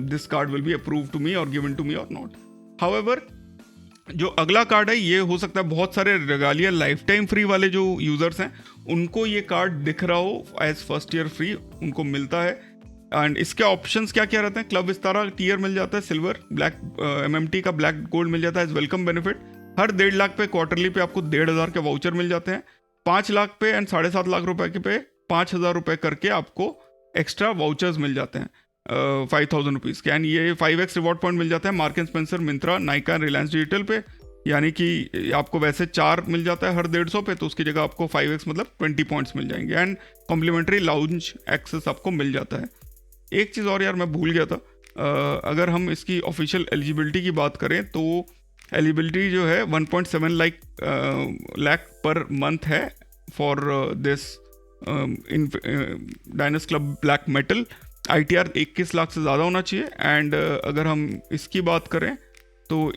this card will be approve to me और गिवन टू मी और नॉट। हाउएवर जो अगला कार्ड है ये हो सकता है बहुत सारे रेगालिया लाइफ टाइम फ्री वाले जो यूजर्स हैं उनको ये कार्ड दिख रहा हो एज फर्स्ट ईयर फ्री, उनको मिलता है। एंड इसके ऑप्शंस क्या क्या रहते हैं, क्लब विस्तारा टीयर मिल जाता है, सिल्वर ब्लैक MMT का ब्लैक गोल्ड मिल जाता है एज वेलकम बेनिफिट। हर 1.5 लाख पे क्वार्टरली पे आपको 1,500 के वाउचर मिल जाते हैं। 5 लाख पे एंड 7.5 लाख रुपए के पे 5,000 रुपए करके आपको एक्स्ट्रा वाउचर्स मिल जाते हैं 5,000 रुपीज़ के। एंड ये 5x रिवॉर्ड पॉइंट मिल जाता है mark and Spencer, Myntra, Nykaa, Reliance digital पे, यानी कि आपको वैसे 4 मिल जाता है हर 150 पे, तो उसकी जगह आपको 5x मतलब 20 पॉइंट्स मिल जाएंगे। एंड कॉम्प्लीमेंट्री लाउंज एक्सेस आपको मिल जाता है। एक चीज़ और यार मैं भूल गया था, अगर हम इसकी ऑफिशियल एलिजिबिलिटी की बात करें तो एलिजिबिलिटी जो है 1.7 लाख पर मंथ है for this Diners Club black metal. ITR 21 lakh से ज़्यादा होना चाहिए। एंड अगर हम इसकी बात करें तो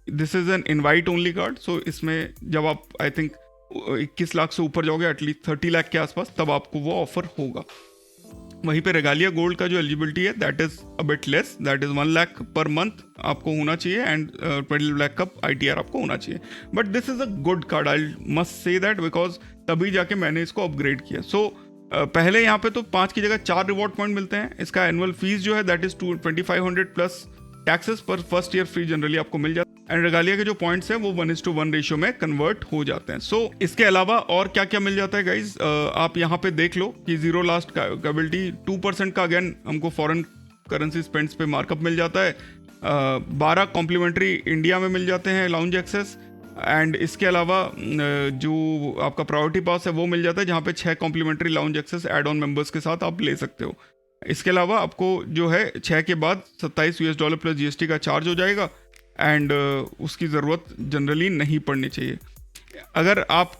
this is an invite only card. So इसमें जब आप आई थिंक 21 लाख से ऊपर जाओगे एटलीस्ट 30 लाख के आसपास, तब आपको वो ऑफर होगा। वहीं पे रेगालिया गोल्ड का जो एलिजिबिलिटी है that is a bit less, that is 1 lakh per month आपको होना चाहिए एंड 20 लाख का ITR आपको होना चाहिए। But this is a good card, I must say that, because तभी जाके मैंने इसको अपग्रेड किया। सो पहले यहाँ पे तो 5 की जगह 4 रिवॉर्ड पॉइंट मिलते हैं। इसका एनुअल फीस जो है दैट इज 2500 प्लस टैक्सेस पर फर्स्ट ईयर फ्री जनरली आपको मिल जाता है। एंड रेगालिया के जो पॉइंट्स हैं वो 1:1 रेशियो में कन्वर्ट हो जाते हैं। सो इसके अलावा और क्या क्या मिल जाता है गाइज, आप यहाँ पे देख लो कि जीरो लास्ट कैबिलिटी 2% का अगेन हमको फॉरेन करेंसी स्पेंड्स पे मार्कअप मिल जाता है। 12 कॉम्प्लीमेंट्री इंडिया में मिल जाते हैं लाउंज एक्सेस। एंड इसके अलावा जो आपका प्रायोरिटी पास है वो मिल जाता है, जहाँ पे 6 complimentary lounge access add on members के साथ आप ले सकते हो। इसके अलावा आपको जो है 6 के बाद $27 प्लस GST का चार्ज हो जाएगा एंड उसकी ज़रूरत जनरली नहीं पड़नी चाहिए। अगर आप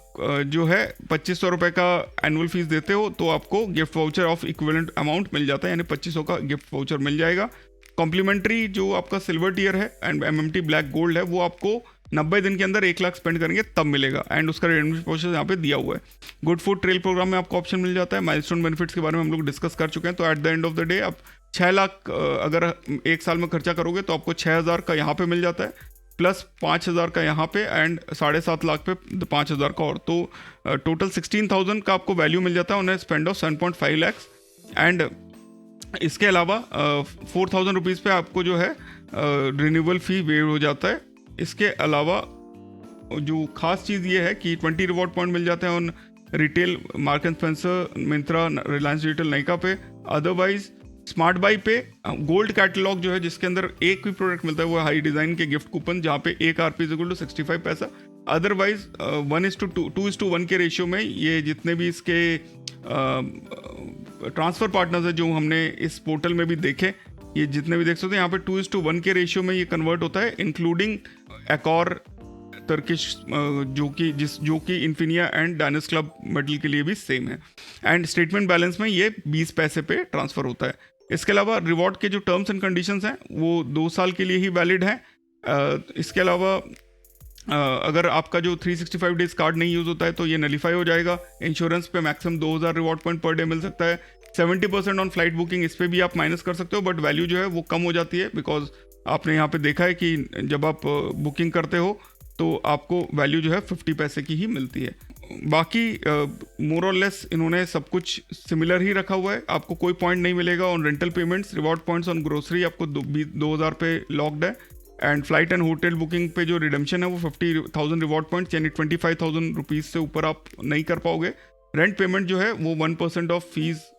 जो है 2,500 रुपये का एनुअल फीस देते हो तो आपको gift voucher of equivalent amount मिल जाता है, यानी 2,500 का गिफ्ट वाउचर मिल जाएगा। कॉम्प्लीमेंट्री जो आपका सिल्वर टियर है एंड MMT ब्लैक गोल्ड है वो आपको 90 दिन के अंदर 1 लाख स्पेंड करेंगे तब मिलेगा। एंड उसका रेडमिशन प्रोसेस यहाँ पे दिया हुआ है। गुड फूड ट्रेल प्रोग्राम में आपको ऑप्शन मिल जाता है। माइलस्टोन बेनिफिट्स के बारे में हम लोग डिस्कस कर चुके हैं। तो eight the end of the day आप 6 लाख अगर 1 साल में खर्चा करोगे तो आपको 6,000 का यहाँ पे मिल जाता है, प्लस 5,000 का यहाँ पे एंड 7.5 लाख पे 5,000 का और, तो टोटल 16,000 का आपको वैल्यू मिल जाता है on spend of 7.5 lakhs. And इसके अलावा 4,000 रुपीज़ पे आपको जो है रिन्यूअल फ़ी वेव हो जाता है। इसके अलावा जो खास चीज़ ये है कि 20 रिवॉर्ड पॉइंट मिल जाते हैं on retail mark and Spencer, Myntra, Reliance digital, Nykaa पे। अदरवाइज स्मार्ट बाई पे गोल्ड कैटलॉग जो है जिसके अंदर एक भी प्रोडक्ट मिलता है वो हाई डिज़ाइन के गिफ्ट कूपन, जहाँ पे एक आरपी इज इक्वल टू 65 पैसा। अदरवाइज 1:2 के रेशियो में ये जितने भी इसके ट्रांसफ़र पार्टनर्स है जो हमने इस पोर्टल में भी देखे, ये जितने भी देख सकते हैं यहाँ पे 2:1 के रेशियो में ये कन्वर्ट होता है, इंक्लूडिंग एकॉर टर्किश जो कि इन्फिनिया एंड डायनस क्लब मेडल के लिए भी सेम है। एंड स्टेटमेंट बैलेंस में ये 20 पैसे पे ट्रांसफ़र होता है। इसके अलावा रिवॉर्ड के जो टर्म्स एंड कंडीशंस हैं वो 2 साल के लिए ही वैलिड हैं। इसके अलावा अगर आपका जो 365 डेज कार्ड नहीं यूज़ होता है तो ये नलीफाई हो जाएगा। इंश्योरेंस पे maximum 2000 reward point per day meal सकता है। 70% ऑन फ्लाइट बुकिंग, इस पर भी आप माइनस कर सकते हो, बट वैल्यू जो है वो कम हो जाती है, बिकॉज आपने यहाँ पे देखा है कि जब आप बुकिंग करते हो तो आपको वैल्यू जो है 50 पैसे की ही मिलती है। बाकी मोर और लेस इन्होंने सब कुछ सिमिलर ही रखा हुआ है। आपको कोई पॉइंट नहीं मिलेगा on rental payments. Reward points on grocery आपको 2000 पे लॉक्ड है। And flight and hotel booking पे जो रिडम्पशन है वो 50,000 रिवॉर्ड पॉइंट्स यानी 25,000 रुपीज़ से ऊपर आप नहीं कर पाओगे। रेंट पेमेंट जो है वो 1% ऑफ फीस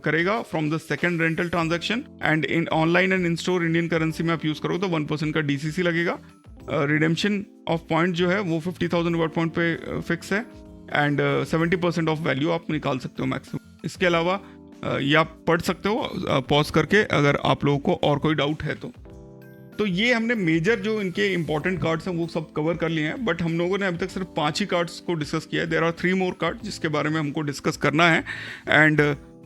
करेगा from the second rental transaction. And in online and in store Indian currency में आप यूज़ करोगे तो 1% का DCC लगेगा। रिडेम्पशन ऑफ पॉइंट जो है वो 50,000 रिवॉर्ड पॉइंट पे फिक्स है। एंड 70% ऑफ वैल्यू आप निकाल सकते हो मैक्सिमम। इसके अलावा ये आप पढ़ सकते हो पॉज करके अगर आप लोगों को और कोई डाउट है तो ये हमने मेजर जो इनके इंपॉर्टेंट कार्ड्स हैं वो सब कवर कर लिए हैं। बट हम लोगों ने अभी तक सिर्फ 5 ही कार्ड्स को डिस्कस किया है। देयर आर 3 मोर कार्ड जिसके बारे में हमको डिस्कस करना है। एंड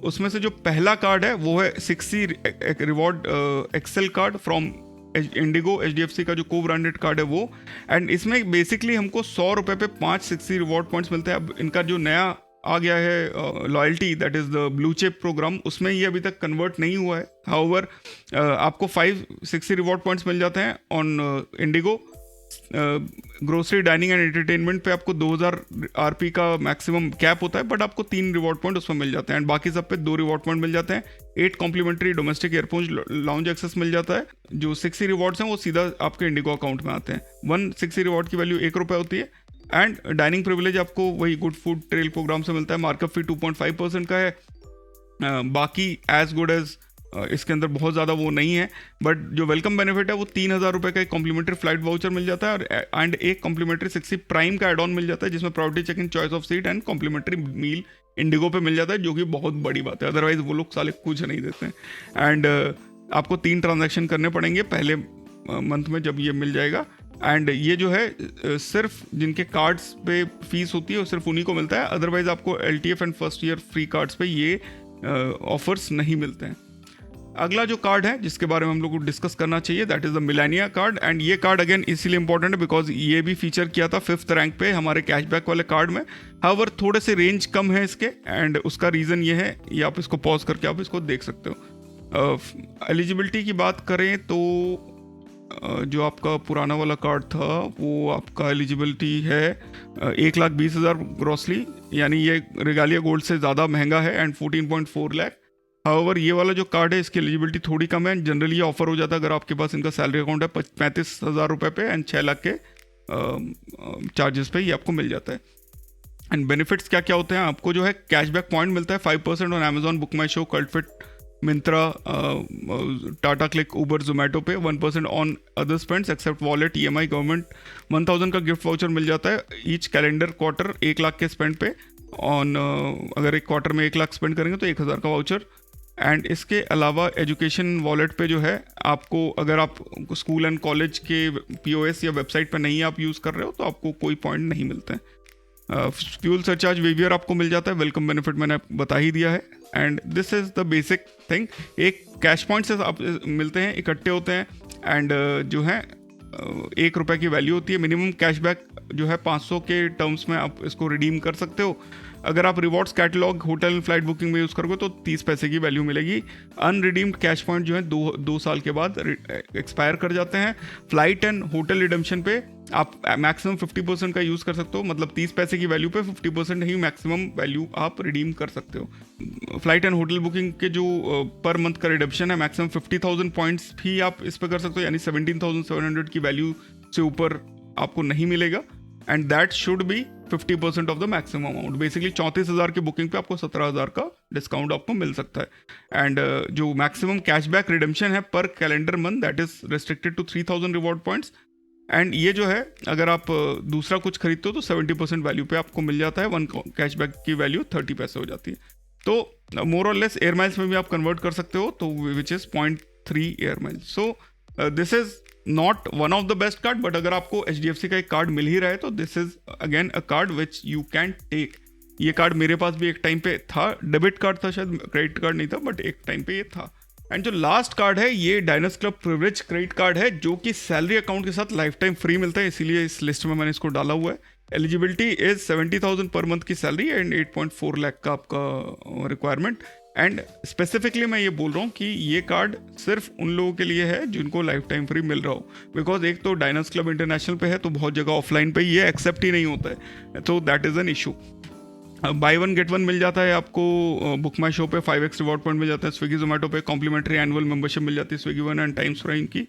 उसमें से जो पहला कार्ड है वो है 60 reward excel card from IndiGo. HDFC का जो को ब्रांडेड कार्ड है वो। एंड इसमें बेसिकली हमको 100 रुपये पे 5 60 रिवॉर्ड पॉइंट्स मिलते हैं। अब इनका जो नया आ गया है loyalty, that is the blue chip program, उसमें ये अभी तक कन्वर्ट नहीं हुआ है। हाउएवर आपको 560 रिवॉर्ड पॉइंट्स मिल जाते हैं on Indigo. Grocery, dining and entertainment पे आपको 2000 RP का मैक्सिमम कैप होता है, बट आपको 3 रिवॉर्ड पॉइंट उसमें मिल जाते हैं। एंड बाकी सब पे 2 रिवॉर्ड पॉइंट मिल जाते हैं। 8 complimentary domestic airport lounge access मिल जाता है। जो 60 रिवॉर्ड्स हैं वो सीधा आपके इंडिगो अकाउंट में आते हैं। 160 रिवॉर्ड की वैल्यू ₹1 होती है। एंड डाइनिंग प्रिविलेज आपको वही गुड फूड ट्रेल प्रोग्राम से मिलता है। मार्कअप फी 2.5% का है। बाकी एज गुड एज इसके अंदर बहुत ज़्यादा वो नहीं है। बट जो वेलकम बेनिफिट है वो 3,000 रुपये का एक कॉम्प्लीमेंट्री फ्लाइट वाउचर मिल जाता है। और एंड एक कॉम्प्लीमेंट्री 60 प्राइम का एड ऑन मिल जाता है जिसमें priority check in, choice of seat and complimentary meal IndiGo पे मिल जाता है, जो कि बहुत बड़ी बात है। अदरवाइज वो लोग साले कुछ नहीं देते हैं। एंड आपको 3 ट्रांजैक्शन करने पड़ेंगे पहले मंथ में जब ये मिल जाएगा। एंड ये जो है सिर्फ जिनके कार्ड्स पे फीस होती है वो सिर्फ उन्हीं को मिलता है। अदरवाइज आपको LTF and first year free cards पे ये ऑफर्स नहीं मिलते हैं। अगला जो कार्ड है जिसके बारे में हम लोग को डिस्कस करना चाहिए that is the Millennia card. And ये कार्ड अगेन इसीलिए इंपॉर्टेंट है बिकॉज ये भी फीचर किया था 5th रैंक पे हमारे कैशबैक वाले कार्ड में। हाउएवर थोड़े से रेंज कम है इसके। एंड उसका रीज़न ये है, ये आप इसको पॉज करके आप इसको देख सकते हो। एलिजिबिलिटी की बात करें तो जो आपका पुराना वाला कार्ड था वो आपका एलिजिबिलिटी है 1,20,000 ग्रॉसली, यानी ये रेगालिया गोल्ड से ज़्यादा महंगा है। एंड 14.4 लाख। हाउएवर ये वाला जो कार्ड है इसकी एलिजिबिलिटी थोड़ी कम है। जनरली ये ऑफर हो जाता है अगर आपके पास इनका सैलरी अकाउंट है 35,000 रुपये पे। एंड 6 लाख के चार्जेस पे ये आपको मिल जाता है। एंड बेनिफिट्स क्या क्या होते हैं, आपको जो है कैशबैक पॉइंट मिलता है 5% on Amazon, Book My Show, Cultfit, Myntra, Tata Cliq, Uber, Zomato पे। 1% on other spends except wallet, EMI, government. 1000 का गिफ्ट वाउचर मिल जाता है ईच कैलेंडर क्वार्टर 1 लाख के स्पेंड पे ऑन। अगर एक क्वार्टर में 1 लाख स्पेंड करेंगे तो 1000 का वाउचर। एंड इसके अलावा एजुकेशन वॉलेट पे जो है आपको, अगर आप स्कूल एंड कॉलेज के POS या वेबसाइट पे नहीं आप यूज़ कर रहे हो तो आपको कोई पॉइंट नहीं मिलते हैं। फ्यूल सरचार्ज वेवियर आपको मिल जाता है। वेलकम बेनिफिट मैंने बता ही दिया है। And this is the basic thing. एक कैश पॉइंट से आप मिलते हैं, इकट्ठे होते हैं। एंड जो है ₹1 की वैल्यू होती है। मिनिमम कैशबैक जो है 500 के टर्म्स में आप इसको रिडीम कर सकते हो। अगर आप rewards catalogue, hotel, flight booking में यूज़ करोगे तो 30 पैसे की वैल्यू मिलेगी। अनरिडीम्ड कैश पॉइंट जो है 2 साल के बाद एक्सपायर कर जाते हैं। फ्लाइट एंड होटल रिडम्पशन पे आप मैक्सिमम 50% का यूज़ कर सकते हो, मतलब 30 पैसे की वैल्यू पे 50% ही मैक्सिमम वैल्यू आप रिडीम कर सकते हो। फ्लाइट एंड होटल बुकिंग के जो पर मंथ का रिडम्पशन है मैक्सिमम 50,000 पॉइंट्स भी आप इस पर कर सकते हो, यानी 17,700 की वैल्यू से ऊपर आपको नहीं मिलेगा। And that should be 50% of the maximum amount. Basically 34,000 की बुकिंग पे आपको 17,000 का डिस्काउंट आपको मिल सकता है। एंड जो मैक्सिमम कैशबैक रिडेम्पशन है per calendar month that is restricted to 3000 reward points. And ये जो है अगर आप दूसरा कुछ खरीदते हो तो 70% वैल्यू पे आपको मिल जाता है, 1 कैशबैक की वैल्यू 30 पैसे हो जाती है। तो मोर और लेस एयर माइल्स में भी आप कन्वर्ट कर सकते हो, तो which is 0.3 air miles. So this is not one of the best card, but अगर आपको HDFC का एक कार्ड मिल ही रहा है तो this is again a card which you can take. ये कार्ड मेरे पास भी एक टाइम पे था, डेबिट कार्ड था शायद, क्रेडिट कार्ड नहीं था, बट एक टाइम पे ये था। एंड जो लास्ट कार्ड है ये डायनस क्लब प्रिविलेज क्रेडिट कार्ड है, जो कि सैलरी अकाउंट के साथ लाइफ टाइम फ्री मिलता है, इसीलिए इस लिस्ट में मैंने इसको डाला हुआ है। एलिजिबिलिटी इज 70,000 पर मंथ की सैलरी एंड 8.4 लाख का आपका रिक्वायरमेंट। एंड स्पेसिफिकली मैं ये बोल रहा हूँ कि ये कार्ड सिर्फ उन लोगों के लिए है जिनको लाइफ टाइम फ्री मिल रहा हो, बिकॉज एक तो डायनस क्लब इंटरनेशनल पे है तो बहुत जगह ऑफलाइन पे ये एक्सेप्ट ही नहीं होता है, तो that is an issue. Buy 1 get 1 मिल जाता है आपको बुक माई शो पे, 5x रिवॉर्ड पॉइंट मिल जाता है, स्विगी जोमेटो पे कॉम्प्लीमेंट्री एनुअल मेंबरशिप मिल जाती है Swiggy one and Times Prime की,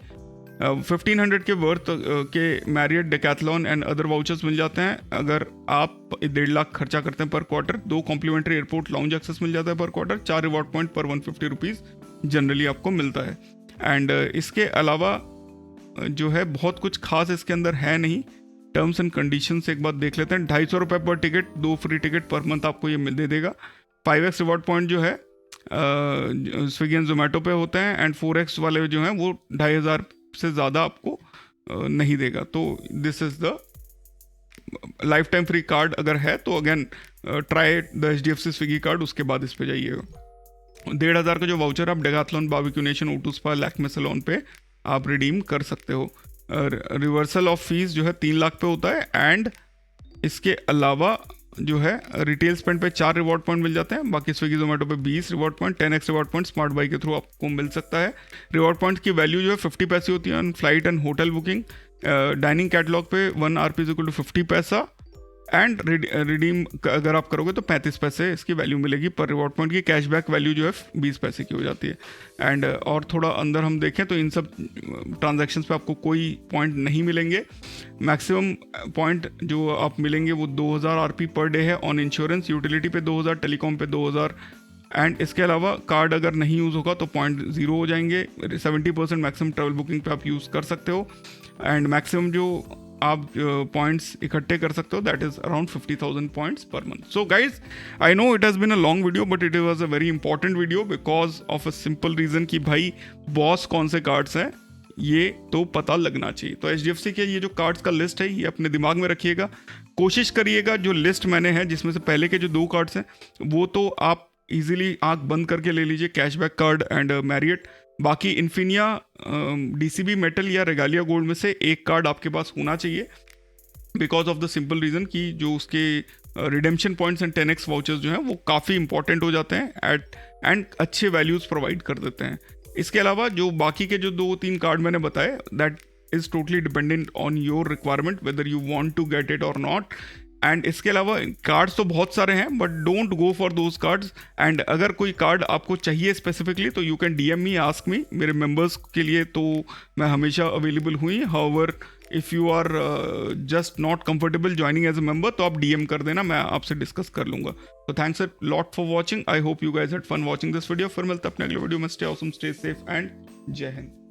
1500 के वर्थ के Marriott Decathlon and other vouchers मिल जाते हैं अगर आप 1.5 लाख खर्चा करते हैं per quarter, 2 complimentary airport lounge access मिल जाता है पर क्वार्टर, 4 रिवॉर्ड पॉइंट पर 150 रुपीज़ जनरली आपको मिलता है। एंड इसके अलावा जो है बहुत कुछ खास इसके अंदर है नहीं। टर्म्स एंड कंडीशन से एक बात देख लेते हैं। 250 रुपये पर ticket, 2 free ticket per month आपको ये दे देगा। 5x रिवॉर्ड पॉइंट जो है स्विगी एंड जोमेटो पे होते हैं, एंड 4x वाले जो हैं वो 2500 से ज़्यादा आपको नहीं देगा। तो this is the life time free card अगर है तो again try the HDFC Swiggy card, उसके बाद इस पे जाइएगा। 1500 का जो वाउचर आप Decathlon, Barbeque Nation, O2 spa, Lakme salon पे आप रिडीम कर सकते हो। रिवर्सल ऑफ फीस जो है 3 लाख पे होता है। एंड इसके अलावा जो है रिटेल स्पेंड पे 4 रिवॉर्ड पॉइंट मिल जाते हैं, बाकी स्विगी जोमेटो पे 20 reward point, 10x reward point smart by के थ्रू आपको मिल सकता है। रिवॉर्ड पॉइंट की वैल्यू जो है 50 पैसे होती है on flight and hotel booking. Dining catalogue पे 1 RP = 50 पैसा, एंड रिडीम अगर आप करोगे तो 35 पैसे इसकी वैल्यू मिलेगी पर रिवॉर्ड पॉइंट की। कैशबैक वैल्यू जो है 20 पैसे की हो जाती है। एंड और थोड़ा अंदर हम देखें तो इन सब ट्रांजैक्शंस पे आपको कोई पॉइंट नहीं मिलेंगे। मैक्सिमम पॉइंट जो आप मिलेंगे वो 2000 RP पर डे है ऑन इंश्योरेंस, यूटिलिटी पे 2000, टेलीकॉम पे 2000। एंड इसके अलावा कार्ड अगर नहीं यूज़ होगा तो पॉइंट 0 हो जाएंगे। 70% मैक्सिमम ट्रैवल बुकिंग पे आप यूज़ कर सकते हो। एंड मैक्सिमम जो आप पॉइंट्स इकट्ठे कर सकते हो that is around 50,000 points per month. So guys, I know it has been a long video, but it was a very important video because of a simple reason कि भाई boss कौन से कार्ड्स हैं ये तो पता लगना चाहिए। तो HDFC के ये जो कार्ड्स का लिस्ट है ये अपने दिमाग में रखिएगा। कोशिश करिएगा जो लिस्ट मैंने है जिसमें से पहले के जो 2 कार्ड्स हैं वो तो आप इजीली आंख बंद करके ले लीजिए, कैशबैक कार्ड एंड मैरियट। बाकी इन्फिनिया, DCB मेटल या रेगालिया गोल्ड में से एक कार्ड आपके पास होना चाहिए, because of the simple reason कि जो उसके redemption points and 10x vouchers जो हैं वो काफ़ी इंपॉर्टेंट हो जाते हैं एंड अच्छे वैल्यूज़ प्रोवाइड कर देते हैं। इसके अलावा जो बाकी के जो 2-3 कार्ड मैंने बताए that is totally dependent on your requirement whether you want to get it और नॉट। एंड इसके अलावा कार्ड्स तो बहुत सारे हैं but don't go for those cards. And अगर कोई कार्ड आपको चाहिए स्पेसिफिकली तो you can DM me, ask me. मेरे मेंबर्स के लिए तो मैं हमेशा अवेलेबल हुई। However if you are just not comfortable joining as a member तो आप DM कर देना, मैं आपसे डिस्कस कर लूँगा। तो thanks a lot for watching. I hope you guys had fun watching this video. फिर मिलते हैं अपने अगले वीडियो में। Stay awesome, stay safe and जय हिंद।